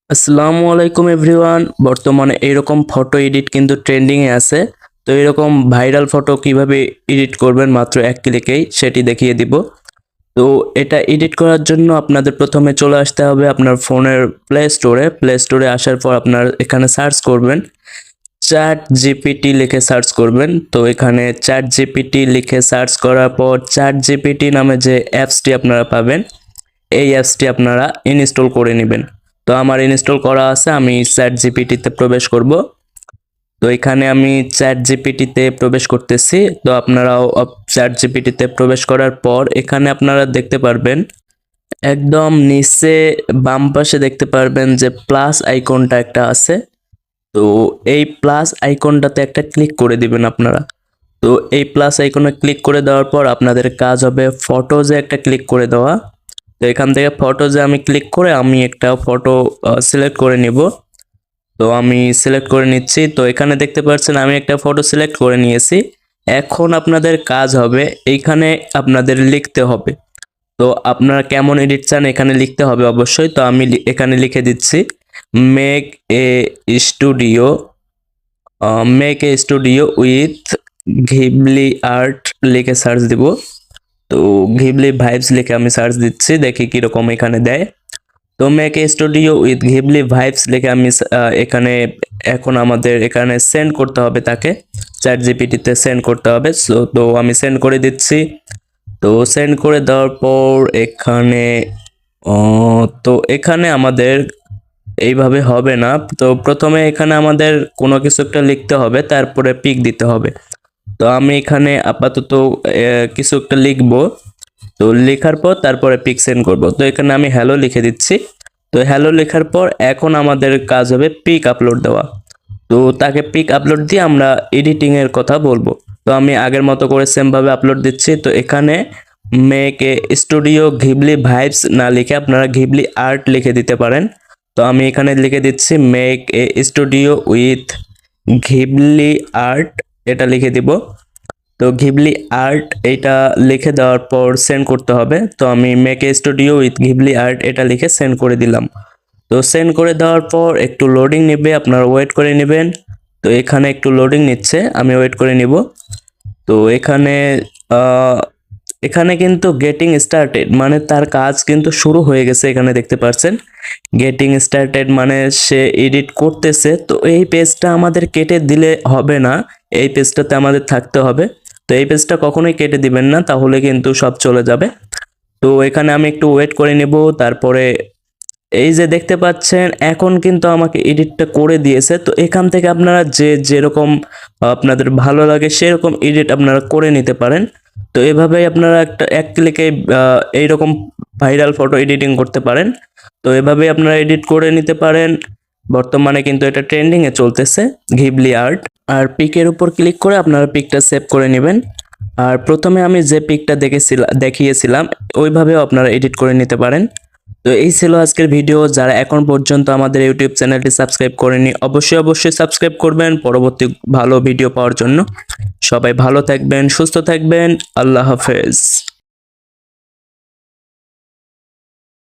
আসসালামু আলাইকুম এভরিওয়ান। বর্তমানে এরকম ফটো এডিট কিন্তু ট্রেন্ডিং এ আছে। তো এরকম ভাইরাল ফটো কিভাবে এডিট করবেন মাত্র এক ক্লিকেই সেটি দেখিয়ে দিব। তো এটা এডিট করার জন্য আপনাদের প্রথমে চলে আসতে হবে আপনার ফোনের প্লে স্টোরে আসার পর আপনার এখানে সার্চ করবেন চ্যাট জিপিটি লিখে সার্চ করবেন। তো এখানে চ্যাট জিপিটি লিখে সার্চ করার পর চ্যাট জিপিটি নামে যে অ্যাপসটি আপনারা পাবেন, এই অ্যাপসটি আপনারা ইনস্টল করে নেবেন। তো আমার ইনস্টল করা আছে, আমি চ্যাট জিপিটিতে প্রবেশ করব। তো এখানে আমি চ্যাট জিপিটিতে প্রবেশ করতেছি। তো আপনারাও চ্যাট জিপিটিতে প্রবেশ করার পর এখানে আপনারা দেখতে পারবেন একদম নিচে বাম পাশে দেখতে পারবেন যে প্লাস আইকনটা একটা আছে। তো এই প্লাস আইকনটাতে একটা ক্লিক করে দিবেন আপনারা। তো এই প্লাস আইকনে ক্লিক করে দেওয়ার পর আপনাদের কাজ হবে ফটোজে একটা ক্লিক করে দেওয়া। তো এখান থেকে ফটোজে আমি ক্লিক করে আমি একটা ফটো সিলেক্ট করে নিব। তো আমি সিলেক্ট করে নিচ্ছি। তো এখানে দেখতে পাচ্ছেন আমি একটা ফটো সিলেক্ট করে নিয়েছি। এখন আপনাদের কাজ হবে এইখানে আপনাদের লিখতে হবে। তো আপনারা কেমন এডিট চান এখানে লিখতে হবে অবশ্যই। তো আমি এখানে লিখে দিচ্ছি make a studio with Ghibli art লিখে সার্চ দিব। তো ঘিবলি ভাইবস লিখে আমি সার্চ দিচ্ছি, দেখি কিরকম এখানে দেয়। তো make a studio with Ghibli vibes লিখে আমি এখানে এখন আমাদের এখানে সেন্ড করতে হবে, তাকে চ্যাট জিপিটিতে সেন্ড করতে হবে। সো তো আমি সেন্ড করে দিচ্ছি। তো সেন্ড করে দেওয়ার পর এখানে তো এখানে আমাদের এইভাবে হবে না। তো প্রথমে এখানে আমাদের কোনো কিছু একটা লিখতে হবে, তারপরে পিক দিতে হবে। তো আমি এখানে আপাতত কিছু একটা লিখবো। তো লেখার পর তারপরে পিক সেন্ড করবো। তো এখানে আমি হ্যালো লিখে দিচ্ছি। তো হ্যালো লেখার পর এখন আমাদের কাজ হবে পিক আপলোড দেওয়া। তো তাকে পিক আপলোড দিয়ে আমরা এডিটিং এর কথা বলবো। তো আমি আগের মতো করে সেম ভাবে আপলোড দিচ্ছি। তো এখানে make a studio Ghibli vibes না লিখে আপনারা ঘিবলি আর্ট লিখে দিতে পারেন। তো আমি এখানে লিখে দিচ্ছি make a studio with Ghibli art, এটা লিখে দিব। তো ঘিবলি আর্ট এটা লিখে দেওয়ার পর সেন্ড করতে হবে। তো আমি make a studio with Ghibli art এটা লিখে সেন্ড করে দিলাম। তো সেন্ড করে দেওয়ার পর একটু লোডিং নেবে, আপনারা ওয়েট করে নেবেন। তো এখানে একটু লোডিং নিচ্ছে, আমি ওয়েট করে নিব। তো এখানে আহ, এখানে কিন্তু গেটিং স্টার্টেড মানে তার কাজ কিন্তু শুরু হয়ে গেছে, এখানে দেখতে পাচ্ছেন গেটিং স্টার্টেড মানে সে এডিট করতেছে। তো এই পেজটা আমাদের কেটে দিলে হবে না, এই পেজটাতে আমাদের থাকতে হবে। তো এই পেজটা কখনোই কেটে দিবেন না, তাহলে কিন্তু সব চলে যাবে। তো এখানে আমি একটু ওয়েট করে নেব। তারপরে এই যে দেখতে পাচ্ছেন এখন কিন্তু আমাকে এডিটটা করে দিয়েছে। তো এখান থেকে আপনারা যে যেরকম আপনাদের ভালো লাগে সেরকম এডিট আপনারা করে নিতে পারেন। তো এভাবেই আপনারা এক ক্লিকে এইরকম ভাইরাল ফটো এডিটিং করতে পারেন। তো এভাবেই আপনারা এডিট করে নিতে পারেন। বর্তমানে কিন্তু এটা ট্রেন্ডিং এ চলতেছে ঘিবলি আর্ট। আর পিকের উপর ক্লিক করে আপনারা পিকটা সেভ করে নেবেন। আর প্রথমে আমি যে পিকটা দেখিয়েছিলাম ওইভাবেও আপনারা এডিট করে নিতে পারেন। তো এই ছিল আজকের ভিডিও। যারা এখন পর্যন্ত আমাদের ইউটিউব চ্যানেলটি সাবস্ক্রাইব করেনি অবশ্যই সাবস্ক্রাইব করবেন পরবর্তী ভালো ভিডিও পাওয়ার জন্য। সবাই ভালো থাকবেন, সুস্থ থাকবেন। আল্লাহ হাফেজ।